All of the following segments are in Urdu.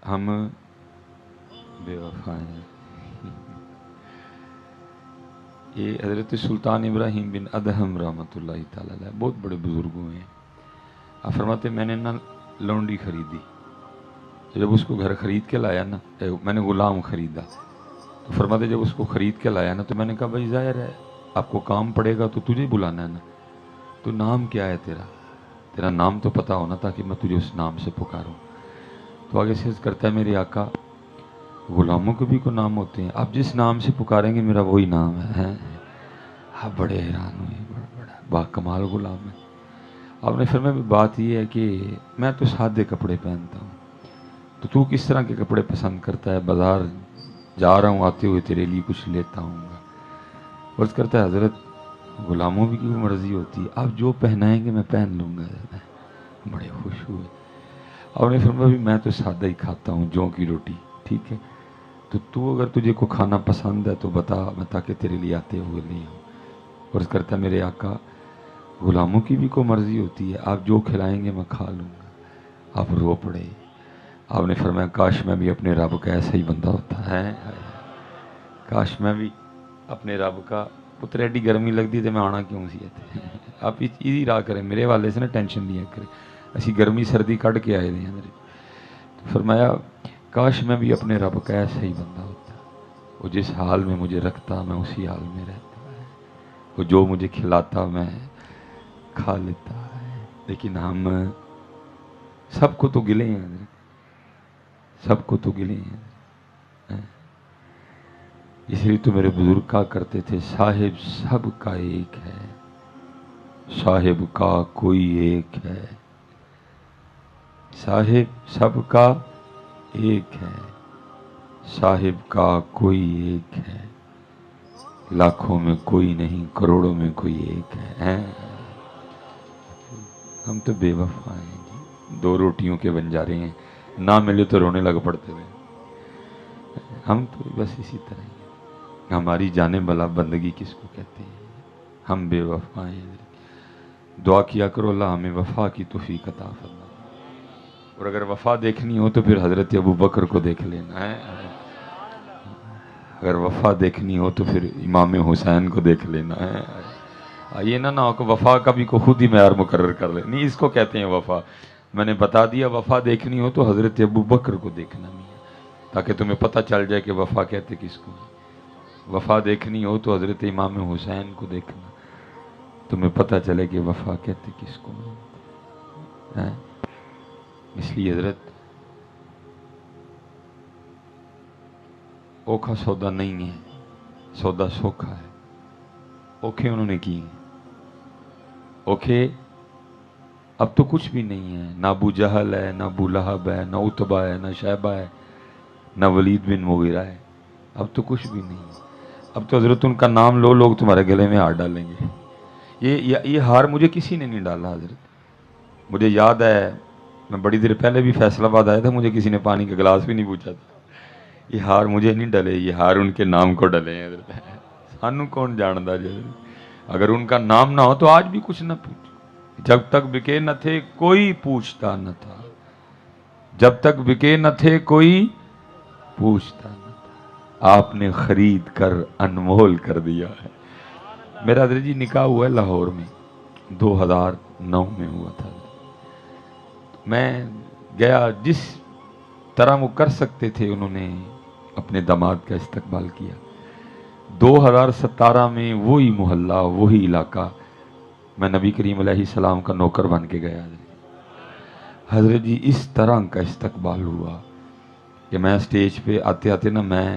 ہم بے وفا ہیں. یہ حضرت سلطان ابراہیم بن ادہم رحمۃ اللہ تعالی علیہ بہت بڑے بزرگ ہوئے ہیں. آپ فرماتے میں نے نا لونڈی خریدی، جب اس کو گھر خرید کے لایا نا، میں نے غلام خریدا، تو فرماتے جب اس کو خرید کے لایا نا تو میں نے کہا بھائی ظاہر ہے آپ کو کام پڑے گا تو تجھے بلانا ہے نا، تو نام کیا ہے تیرا نام تو پتا ہونا تاکہ میں تجھے اس نام سے پکاروں. تو آگے سے کرتا ہے میرے آقا غلاموں کے بھی کوئی نام ہوتے ہیں، آپ جس نام سے پکاریں گے میرا وہی نام ہے. آپ بڑے حیران ہوئے، بڑا با کمال غلام ہے. آپ نے فرمایا بات یہ ہے کہ میں تو سادے کپڑے پہنتا ہوں، تو کس طرح کے کپڑے پسند کرتا ہے؟ بازار جا رہا ہوں، آتے ہوئے تیرے لیے کچھ لیتا ہوں گا. عرض کرتا ہے حضرت غلاموں بھی کی مرضی ہوتی ہے، آپ جو پہنائیں گے میں پہن لوں گا. بڑے خوش ہوئے. آپ نے فرمایا بھی میں تو سادہ ہی کھاتا ہوں، جوں کی روٹی، ٹھیک ہے تو اگر تجھے کو کھانا پسند ہے تو بتا، میں تاکہ تیرے لیے آتے ہوئے لے آؤں. عرض کرتا ہے میرے آقا غلاموں کی بھی کوئی مرضی ہوتی ہے، آپ جو کھلائیں گے میں کھا لوں گا. آپ رو پڑے. آپ نے فرمایا کاش میں بھی اپنے رب کا ایسا ہی بندہ ہوتا ہے، کاش میں بھی اپنے رب کا. پتر ایڈی گرمی لگتی تو میں آنا کیوں سی ہے. آپ ایزی راہ کریں، میرے والے سے نا ٹینشن لیا کریں، اسی گرمی سردی کٹ کے آئے ہیں میرے. تو فرمایا کاش میں بھی اپنے رب کا ایسا ہی بندہ ہوتا، وہ جس حال میں مجھے رکھتا میں اسی حال میں رہتا ہے، وہ جو مجھے کھلاتا میں کھا لیتا ہے. لیکن ہم سب کو تو گلے ہیں، سب کو تو گلے ہیں. اس لیے تو میرے بزرگ کہا کرتے تھے صاحب سب کا ایک ہے، صاحب کا کوئی ایک ہے. صاحب سب کا ایک ہے، صاحب کا کوئی ایک ہے، لاکھوں میں کوئی نہیں، کروڑوں میں کوئی ایک ہے. ہم تو بے وفا ہیں جی، دو روٹیوں کے بنجارے ہیں، نہ ملے تو رونے لگ پڑتے ہوئے. ہم تو بس اسی طرح ہی ہیں. ہماری جانے بلا بندگی کس کو کہتے ہیں؟ ہم بے وفا ہیں. دعا کیا کرو اللہ ہمیں وفا کی توفیق عطا فرمائے. اور اگر وفا دیکھنی ہو تو پھر حضرت ابو بکر کو دیکھ لینا ہے، اگر وفا دیکھنی ہو تو پھر امام حسین کو دیکھ لینا ہے. یہ نہ ہو کہ وفا کا بھی کو خود ہی معیار مقرر کر لے، نہیں اس کو کہتے ہیں وفا. میں نے بتا دیا وفا دیکھنی ہو تو حضرت ابو بکر کو دیکھنا نہیں ہے، تاکہ تمہیں پتہ چل جائے کہ وفا کہتے کس کو. وفا دیکھنی ہو تو حضرت امام حسین کو دیکھنا، تمہیں پتہ چلے کہ وفا کہتے کس کو. اس لیے حضرت اوکھا سودا نہیں ہے، سودا سوکھا ہے. اوکھے انہوں نے کی، اوکھے اب تو کچھ بھی نہیں ہے. نہ ابو جہل ہے، نہ ابو لہب ہے، نہ عتبہ ہے، نہ شیبہ ہے، نہ ولید بن مغیرہ ہے. اب تو کچھ بھی نہیں ہے. اب تو حضرت ان کا نام لو لوگ تمہارے گلے میں ہار ڈالیں گے. یہ ہار مجھے کسی نے نہیں ڈالا حضرت. مجھے یاد ہے میں بڑی دیر پہلے بھی فیصل آباد آیا تھا، مجھے کسی نے پانی کا گلاس بھی نہیں پوچھا تھا. یہ ہار مجھے نہیں ڈلے، یہ ہار ان کے نام کو ڈلے ہیں حضرت. سانو کون جاندا جی؟ اگر ان کا نام نہ ہو تو آج بھی کچھ نہ پوچھ. جب تک بکے نہ تھے کوئی پوچھتا نہ تھا، جب تک بکے نہ تھے کوئی پوچھتا نہ تھا، آپ نے خرید کر انمول کر دیا ہے. میرا حضرت جی نکاح ہوا ہے لاہور میں، 2009 میں ہوا تھا. میں گیا، جس طرح وہ کر سکتے تھے انہوں نے اپنے داماد کا استقبال کیا. 2017 میں وہی محلہ، وہی علاقہ میں نبی کریم علیہ السلام کا نوکر بن کے گیا. حضرت جی اس طرح کا استقبال ہوا کہ میں اسٹیج پہ آتے آتے نا میں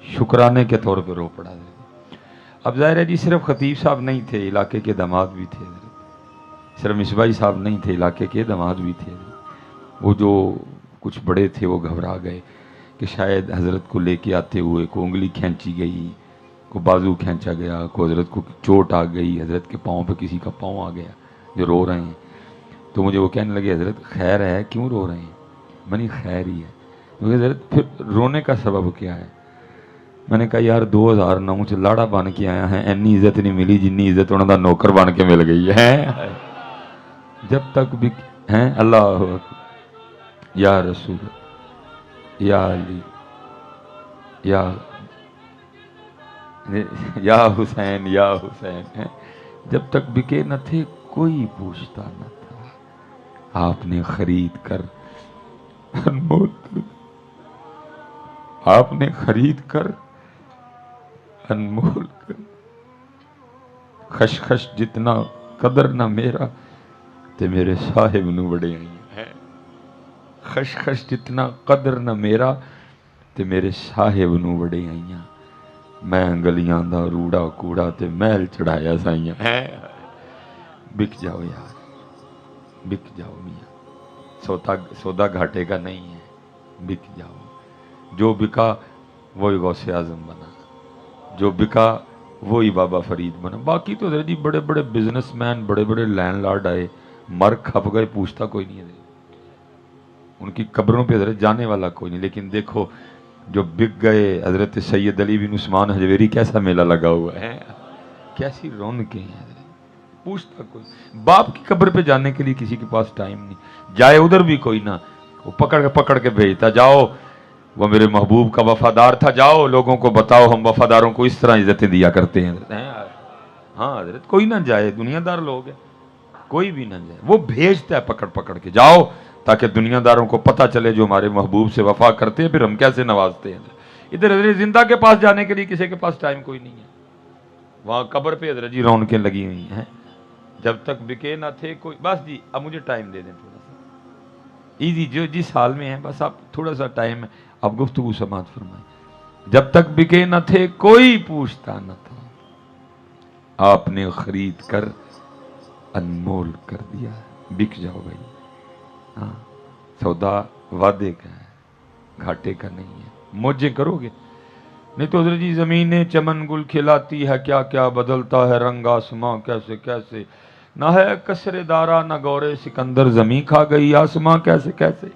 شکرانے کے طور پہ رو پڑا. اب ظاہر ہے جی صرف خطیب صاحب نہیں تھے، علاقے کے داماد بھی تھے. صرف مصباحی صاحب نہیں تھے، علاقے کے داماد بھی تھے. وہ جو کچھ بڑے تھے وہ گھبرا گئے کہ شاید حضرت کو لے کے آتے ہوئے کو انگلی کھینچی گئی، کو بازو کھینچا گیا، کو حضرت کو چوٹ آ گئی، حضرت کے پاؤں پہ کسی کا پاؤں آ گیا جو رو رہے ہیں. تو مجھے وہ کہنے لگے حضرت خیر ہے کیوں رو رہے ہیں؟ میں نے خیر ہی ہے. کیونکہ حضرت پھر رونے کا سبب کیا ہے؟ میں نے کہا یار 2009 چ لاڑا بن کے آیا ہے، اینی عزت نہیں ملی جنی عزت انہوں دا نوکر بن کے مل گئی ہے. جب تک بھی ہیں اللہ یا رسول یا علی یا حسین یا حسین، جب تک بکے نہ تھے کوئی پوچھتا نہ تھا، آپ نے خرید کر انمول کر، آپ نے خرید کر انمول کر، خشخش جتنا قدر نہ میرا تے میرے صاحب نو بڑے آئی، خشخش جتنا قدر نہ میرا تے میرے صاحب نو بڑے آئی، میں گلیاں دا روڑا کوڑا تے محل چڑھایا سائیاں، بک جاؤ یار، بک جاؤ میاں، سودا گھاٹے کا نہیں ہے، بک جاؤ، جو بکا وہی غوث اعظم بنا، جو بکا وہی بابا فرید بنا، باقی تو حضرت جی بڑے بڑے بزنس مین، بڑے بڑے لینڈ لارڈ آئے، مر کھپ گئے، پوچھتا کوئی نہیں ہے، ان کی قبروں پہ حضرت جانے والا کوئی نہیں، لیکن دیکھو جو بک گئے، حضرت سید علی بن عثمان حجویری کیسا میلہ لگا ہوا ہے، کیسی رونقیں ہیں، پوچھتا کوئی، باپ کی قبر پہ جانے کے لیے کسی کے پاس ٹائم نہیں، جائے ادھر بھی کوئی نہ، وہ پکڑ کے بھیجتا، جاؤ وہ میرے محبوب کا وفادار تھا، جاؤ لوگوں کو بتاؤ ہم وفاداروں کو اس طرح عزتیں دیا کرتے ہیں، ہاں حضرت کوئی نہ جائے، دنیا دار لوگ ہیں، کوئی بھی نہ جائے، وہ بھیجتا ہے پکڑ کے، جاؤ تاکہ دنیا داروں کو پتہ چلے جو ہمارے محبوب سے وفا کرتے ہیں پھر ہم کیسے نوازتے ہیں۔ ادھر حضرت زندہ کے پاس جانے کے لیے کسی کے پاس ٹائم کوئی نہیں ہے، وہاں قبر پہ حضرت جی رونقیں لگی ہوئی ہیں، جب تک بکے نہ تھے کوئی، بس جی اب مجھے ٹائم دے دیں تھوڑا سا، ایزی جو جس حال میں ہیں بس آپ تھوڑا سا ٹائم ہے، آپ گفتگو سماعت فرمائیں، جب تک بکے نہ تھے کوئی پوچھتا نہ تھا، آپ نے خرید کر انمول کر دیا، بک جاؤ بھائی، ہاں سودا وعدے کا ہے، گھاٹے کا نہیں ہے، موجیں کرو گے، نہیں تو حضرت جی زمینیں چمن گل کھلاتی ہے، کیا کیا بدلتا ہے رنگ آسماں کیسے کیسے، نہ ہے کسر دارا نہ گورے سکندر، زمین کھا گئی آسماں کیسے کیسے،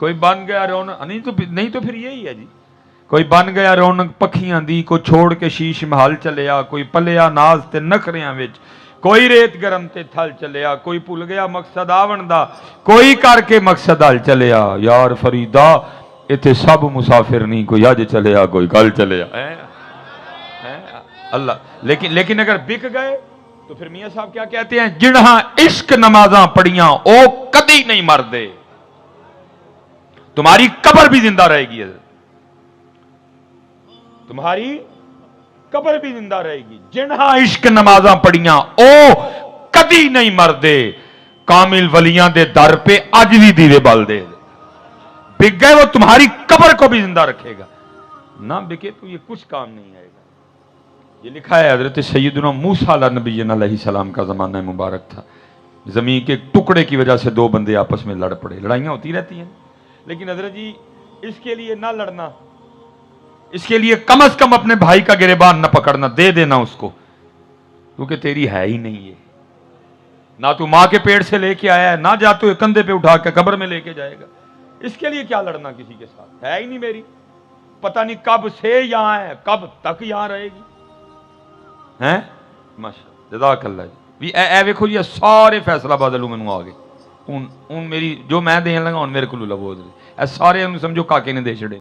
کوئی بن گیا رونق، نہیں تو پھر یہی ہے جی، کوئی بن گیا رونق پکھیاں دی، کوئی چھوڑ کے شیش محل چلیا، کوئی پلیا ناز تے نخریاں وچ، کوئی ریت گرم تے تھل چلیا، کوئی بھول گیا مقصد آون دا، کوئی کر کے مقصد حل چلیا، یار فریدا ایتھے سب مسافر نہیں، کوئی اج چلیا کوئی کل چلیا، اللہ، لیکن اگر بک گئے تو پھر میاں صاحب کیا کہتے ہیں، جنہاں عشق نمازاں پڑھیاں او کدی نہیں مردے، تمہاری قبر بھی زندہ رہے گی، تمہاری قبر بھی زندہ رہے گی، جنہاں عشق نمازاں پڑھیاں او کدی نہیں مردے، کامل ولیاں دے در پہ اج بھی دیوے بال دے، بک گئے وہ تمہاری قبر کو بھی زندہ رکھے گا، نہ بکے تو یہ کچھ کام نہیں آئے گا۔ یہ لکھا ہے حضرت سیدنا موسیٰ علیہ نبی علیہ السلام کا زمانہ مبارک تھا، زمین کے ٹکڑے کی وجہ سے دو بندے آپس میں لڑ پڑے، لڑائیاں ہوتی رہتی ہیں، لیکن حضرت جی اس کے لیے نہ لڑنا، اس کے لیے کم از کم اپنے بھائی کا گریبان نہ پکڑنا، دے دینا اس کو، کیونکہ تیری ہے ہی نہیں ہے، نہ تو ماں کے پیڑ سے لے کے آیا ہے، نہ جا تو کندھے پہ اٹھا کے قبر میں لے کے جائے گا، اس کے لیے کیا لڑنا کسی کے ساتھ، ہے ہی نہیں میری، پتہ نہیں کب سے یہاں ہے، کب تک یہاں رہے گی، ہیں ماشاءاللہ جزاک اللہ جی، اے ویکھو جی سارے فیصلہ آباد والوں مینوں آ گئے، ہن میری جو میں دین لگا ہن میرے کولوں لو، اے سارے سمجھو کاکے نے دے چھڑے۔